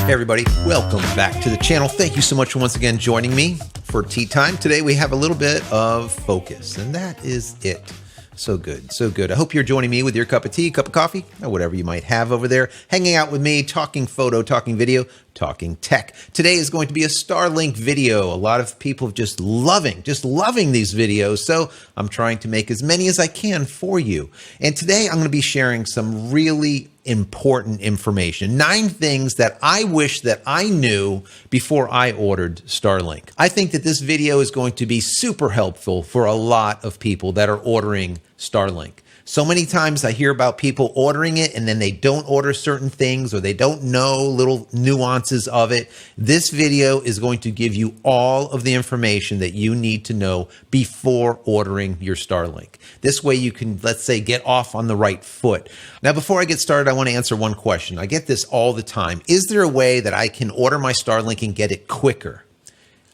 Hey everybody, welcome back to the channel. Thank you so much for once again joining me for tea time. Today we have a little bit of focus, and that is it. So good, so good. I hope you're joining me with your cup of tea, cup of coffee, or whatever you might have over there, hanging out with me, talking photo, talking video, talking tech. Today is going to be a Starlink video. A lot of people just loving these videos, so I'm trying to make as many as I can for you. And today I'm going to be sharing some really important information. 9 things that I wish that I knew before I ordered Starlink. I think that this video is going to be super helpful for a lot of people that are ordering Starlink. So many times I hear about people ordering it and then they don't order certain things or they don't know little nuances of it. This video is going to give you all of the information that you need to know before ordering your Starlink. This way you can, let's say, get off on the right foot. Now, before I get started, I want to answer one question. I get this all the time. Is there a way that I can order my Starlink and get it quicker?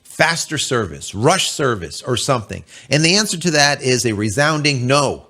Faster service, rush service, or something? And the answer to that is a resounding no.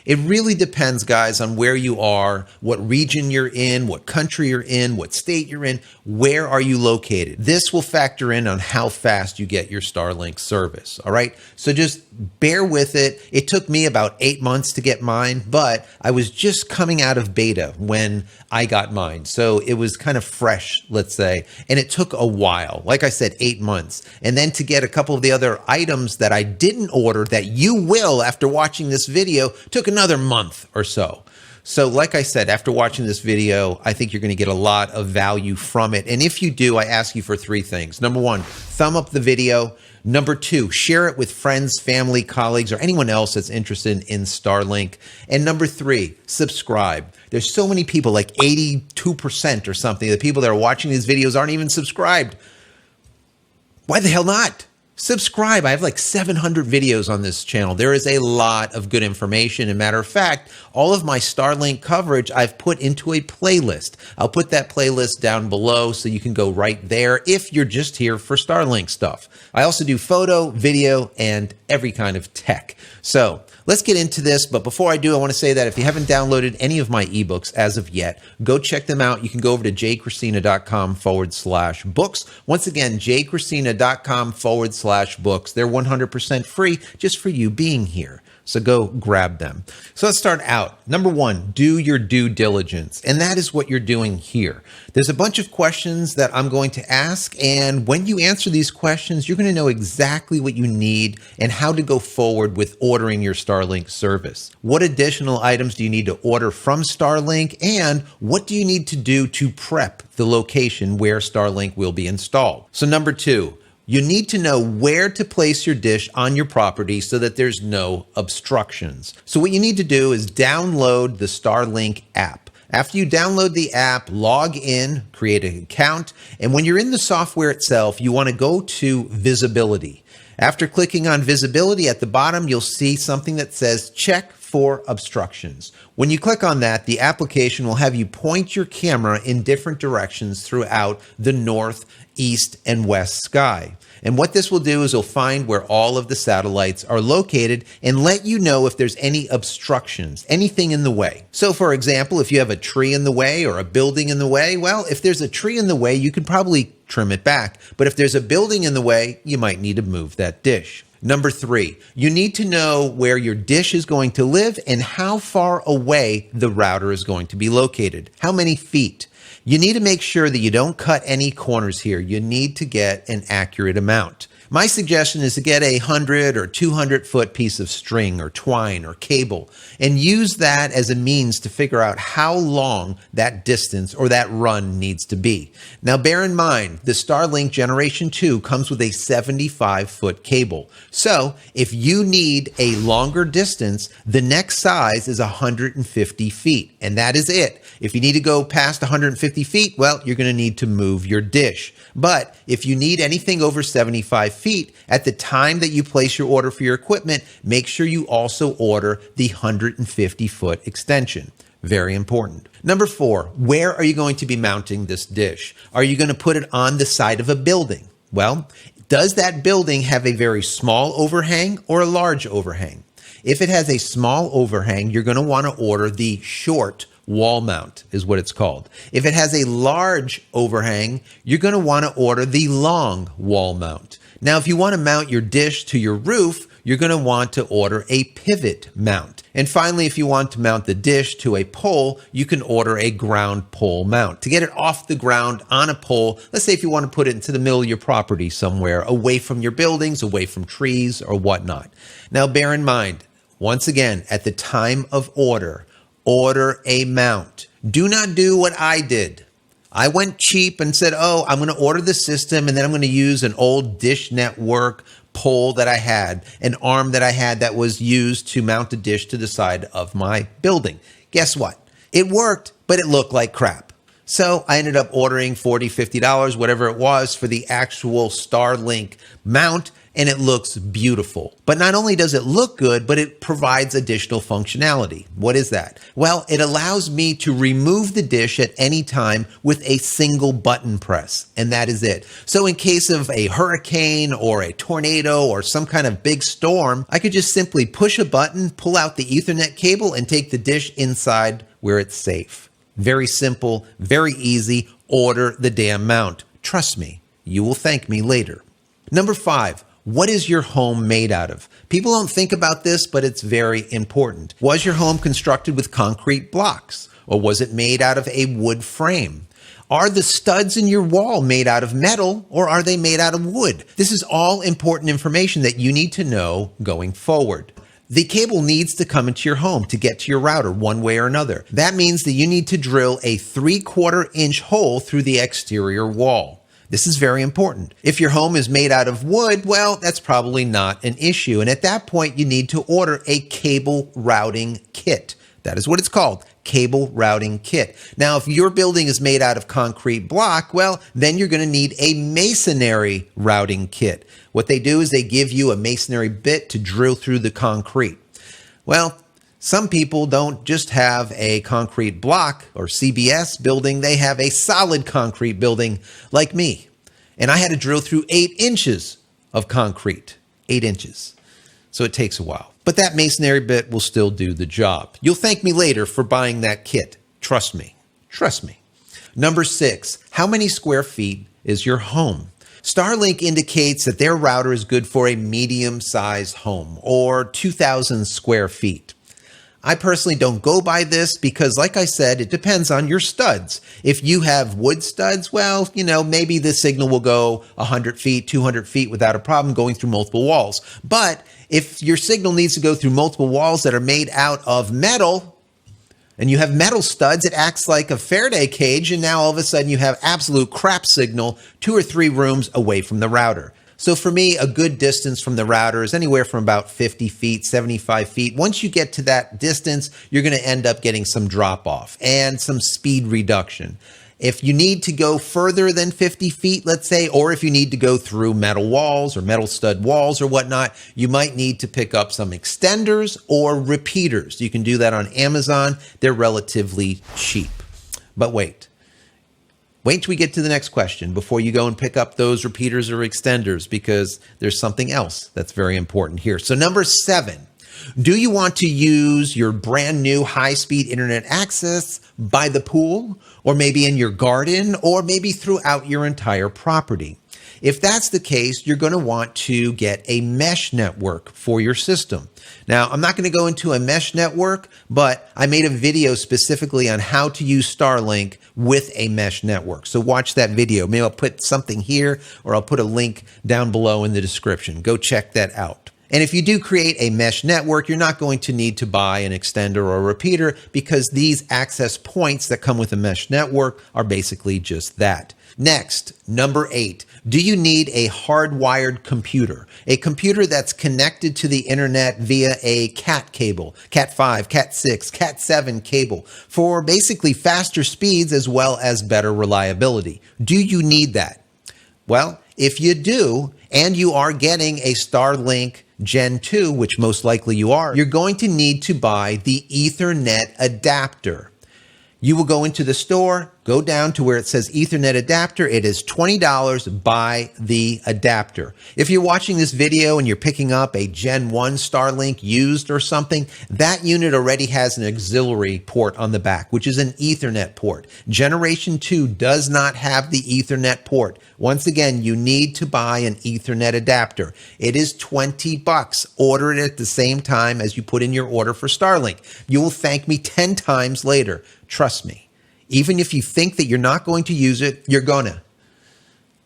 It really depends, guys, on where you are, what region you're in, what country you're in, what state you're in, where are you located. This will factor in on how fast you get your Starlink service, all right? So just bear with it. It took me about 8 months to get mine, but I was just coming out of beta when I got mine. So it was kind of fresh, let's say, and it took a while. Like I said, 8 months. And then to get a couple of the other items that I didn't order that you will after watching this video took another month or so. So like I said, after watching this video, I think you're going to get a lot of value from it. And if you do, I ask you for 3 things. Number 1, thumb up the video. Number 2, share it with friends, family, colleagues, or anyone else that's interested in Starlink. And number 3, subscribe. There's so many people, like 82% or something, the people that are watching these videos aren't even subscribed. Why the hell not? Subscribe. I have like 700 videos on this channel. There is a lot of good information. As a matter of fact, all of my Starlink coverage I've put into a playlist. I'll put that playlist down below so you can go right there if you're just here for Starlink stuff. I also do photo, video, and every kind of tech. So let's get into this. But before I do, I want to say that if you haven't downloaded any of my ebooks as of yet, go check them out. You can go over to JCristina.com/books. Once again, JCristina.com/books. They're 100% free just for you being here. So go grab them. So let's start out. Number 1, do your due diligence. And that is what you're doing here. There's a bunch of questions that I'm going to ask. And when you answer these questions, you're going to know exactly what you need and how to go forward with ordering your Starlink service. What additional items do you need to order from Starlink? And what do you need to do to prep the location where Starlink will be installed? So number 2, you need to know where to place your dish on your property so that there's no obstructions. So what you need to do is download the Starlink app. After you download the app, log in, create an account, and when you're in the software itself, you want to go to visibility. After clicking on visibility at the bottom, you'll see something that says check for obstructions. When you click on that, the application will have you point your camera in different directions throughout the north, east, and west sky. And what this will do is it'll find where all of the satellites are located and let you know if there's any obstructions, anything in the way. So for example, if you have a tree in the way or a building in the way, well, if there's a tree in the way, you can probably trim it back. But if there's a building in the way, you might need to move that dish. Number 3, you need to know where your dish is going to live and how far away the router is going to be located. How many feet? You need to make sure that you don't cut any corners here. You need to get an accurate amount. My suggestion is to get a 100 or 200 foot piece of string or twine or cable and use that as a means to figure out how long that distance or that run needs to be. Now bear in mind, the Starlink Generation 2 comes with a 75-foot cable. So if you need a longer distance, the next size is 150 feet, and that is it. If you need to go past 150 feet, well, you're going to need to move your dish. But if you need anything over 75 feet, at the time that you place your order for your equipment, make sure you also order the 150-foot extension. Very important. Number 4, where are you going to be mounting this dish? Are you going to put it on the side of a building? Well, does that building have a very small overhang or a large overhang? If it has a small overhang, you're going to want to order the short wall mount is what it's called. If it has a large overhang, you're going to want to order the long wall mount. Now, if you want to mount your dish to your roof, you're going to want to order a pivot mount. And finally, if you want to mount the dish to a pole, you can order a ground pole mount. To get it off the ground on a pole, let's say if you want to put it into the middle of your property somewhere, away from your buildings, away from trees or whatnot. Now, bear in mind, once again, at the time of order a mount. Do not do what I did. I went cheap and said, I'm going to order the system and then I'm going to use an old Dish Network pole that I had, an arm that I had that was used to mount a dish to the side of my building. Guess what? It worked, but it looked like crap. So I ended up ordering $40, $50, whatever it was, for the actual Starlink mount, and it looks beautiful. But not only does it look good, but it provides additional functionality. What is that? Well, it allows me to remove the dish at any time with a single button press, and that is it. So in case of a hurricane or a tornado or some kind of big storm, I could just simply push a button, pull out the Ethernet cable, and take the dish inside where it's safe. Very simple, very easy. Order the damn mount. Trust me, you will thank me later. Number 5. What is your home made out of? People don't think about this, but it's very important. Was your home constructed with concrete blocks? Or was it made out of a wood frame? Are the studs in your wall made out of metal, or are they made out of wood? This is all important information that you need to know going forward. The cable needs to come into your home to get to your router one way or another. That means that you need to drill a 3/4 inch hole through the exterior wall. This is very important. If your home is made out of wood, well, that's probably not an issue. And at that point, you need to order a cable routing kit. That is what it's called, cable routing kit. Now, if your building is made out of concrete block, well, then you're going to need a masonry routing kit. What they do is they give you a masonry bit to drill through the concrete. Well, some people don't just have a concrete block or CBS building, they have a solid concrete building like me. And I had to drill through 8 inches of concrete, 8 inches. So it takes a while. But that masonry bit will still do the job. You'll thank me later for buying that kit. Trust me. Trust me. Number 6, how many square feet is your home? Starlink indicates that their router is good for a medium-sized home or 2,000 square feet. I personally don't go by this because, like I said, it depends on your studs. If you have wood studs, well, maybe the signal will go 100 feet, 200 feet without a problem going through multiple walls. But if your signal needs to go through multiple walls that are made out of metal, and you have metal studs, it acts like a Faraday cage, and now all of a sudden you have absolute crap signal 2 or 3 rooms away from the router. So for me, a good distance from the router is anywhere from about 50 feet, 75 feet. Once you get to that distance, you're going to end up getting some drop off and some speed reduction. If you need to go further than 50 feet, let's say, or if you need to go through metal walls or metal stud walls or whatnot, you might need to pick up some extenders or repeaters. You can do that on Amazon. They're relatively cheap. But wait till we get to the next question before you go and pick up those repeaters or extenders, because there's something else that's very important here. So number 7, do you want to use your brand new high-speed internet access by the pool, or maybe in your garden, or maybe throughout your entire property? If that's the case, you're going to want to get a mesh network for your system. Now, I'm not going to go into a mesh network, but I made a video specifically on how to use Starlink with a mesh network. So watch that video. Maybe I'll put something here, or I'll put a link down below in the description. Go check that out. And if you do create a mesh network, you're not going to need to buy an extender or a repeater, because these access points that come with a mesh network are basically just that. Next, number 8, do you need a hardwired computer? A computer that's connected to the internet via a Cat cable, Cat 5, Cat 6, Cat 7 cable, for basically faster speeds as well as better reliability. Do you need that? Well, if you do, and you are getting a Starlink Gen 2, which most likely you are, you're going to need to buy the Ethernet adapter. You will go into the store, Go down to where it says Ethernet adapter. It is $20. Buy the adapter. If you're watching this video and you're picking up a Gen 1 Starlink used or something, that unit already has an auxiliary port on the back, which is an Ethernet port. Generation 2 does not have the Ethernet port. Once again, you need to buy an Ethernet adapter. It is $20. Order it at the same time as you put in your order for Starlink. You will thank me 10 times later. Trust me. Even if you think that you're not going to use it, you're gonna.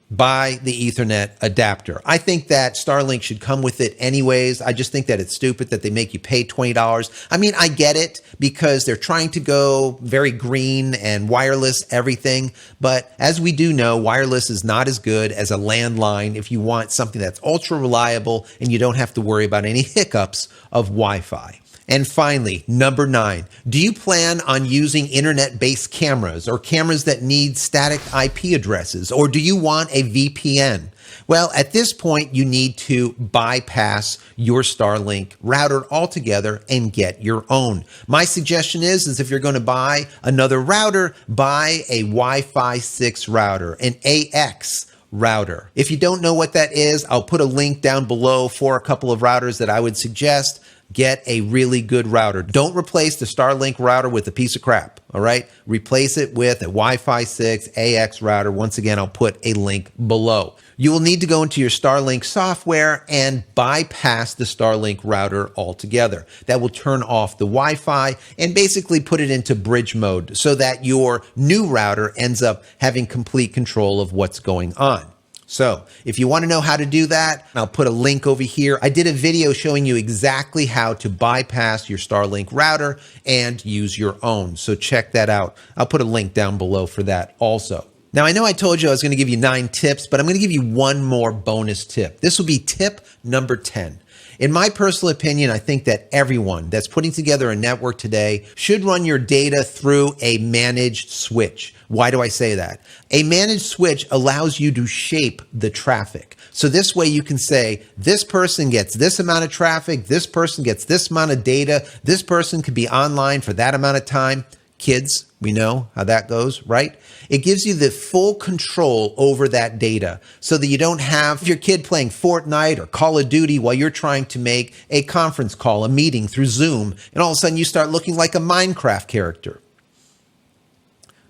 Buy the Ethernet adapter. I think that Starlink should come with it anyways. I just think that it's stupid that they make you pay $20. I mean, I get it because they're trying to go very green and wireless everything. But as we do know, wireless is not as good as a landline if you want something that's ultra reliable and you don't have to worry about any hiccups of Wi-Fi. And finally, number 9, do you plan on using internet-based cameras or cameras that need static IP addresses, or do you want a VPN? Well, at this point, you need to bypass your Starlink router altogether and get your own. My suggestion is if you're going to buy another router, buy a Wi-Fi 6 router, an AX router. If you don't know what that is, I'll put a link down below for a couple of routers that I would suggest. Get a really good router. Don't replace the Starlink router with a piece of crap, all right? Replace it with a Wi-Fi 6 AX router. Once again, I'll put a link below. You will need to go into your Starlink software and bypass the Starlink router altogether. That will turn off the Wi-Fi and basically put it into bridge mode so that your new router ends up having complete control of what's going on. So if you want to know how to do that, I'll put a link over here. I did a video showing you exactly how to bypass your Starlink router and use your own. So check that out. I'll put a link down below for that also. Now, I know I told you I was going to give you 9 tips, but I'm going to give you one more bonus tip. This will be tip number 10. In my personal opinion, I think that everyone that's putting together a network today should run your data through a managed switch. Why do I say that? A managed switch allows you to shape the traffic. So this way you can say, this person gets this amount of traffic, this person gets this amount of data, this person could be online for that amount of time. Kids, we know how that goes, right? It gives you the full control over that data so that you don't have your kid playing Fortnite or Call of Duty while you're trying to make a conference call, a meeting through Zoom, and all of a sudden you start looking like a Minecraft character.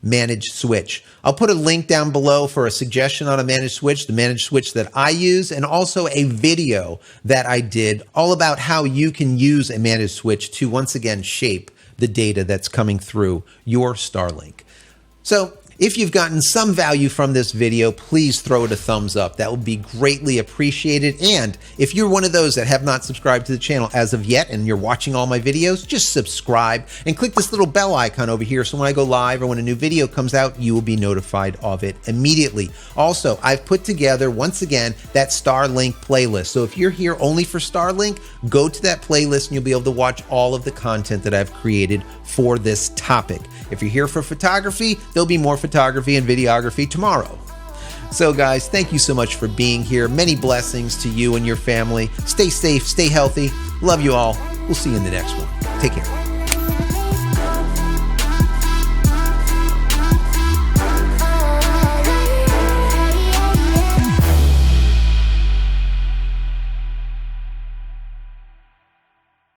Managed switch. I'll put a link down below for a suggestion on a managed switch, the managed switch that I use, and also a video that I did all about how you can use a managed switch to once again shape the data that's coming through your Starlink. So if you've gotten some value from this video, please throw it a thumbs up. That would be greatly appreciated. And if you're one of those that have not subscribed to the channel as of yet and you're watching all my videos, just subscribe and click this little bell icon over here so when I go live or when a new video comes out, you will be notified of it immediately. Also, I've put together, once again, that Starlink playlist. So if you're here only for Starlink, go to that playlist and you'll be able to watch all of the content that I've created for this topic. If you're here for photography, there'll be more photography and videography tomorrow. So guys, thank you so much for being here. Many blessings to you and your family. Stay safe, stay healthy. Love you all. We'll see you in the next one. Take care.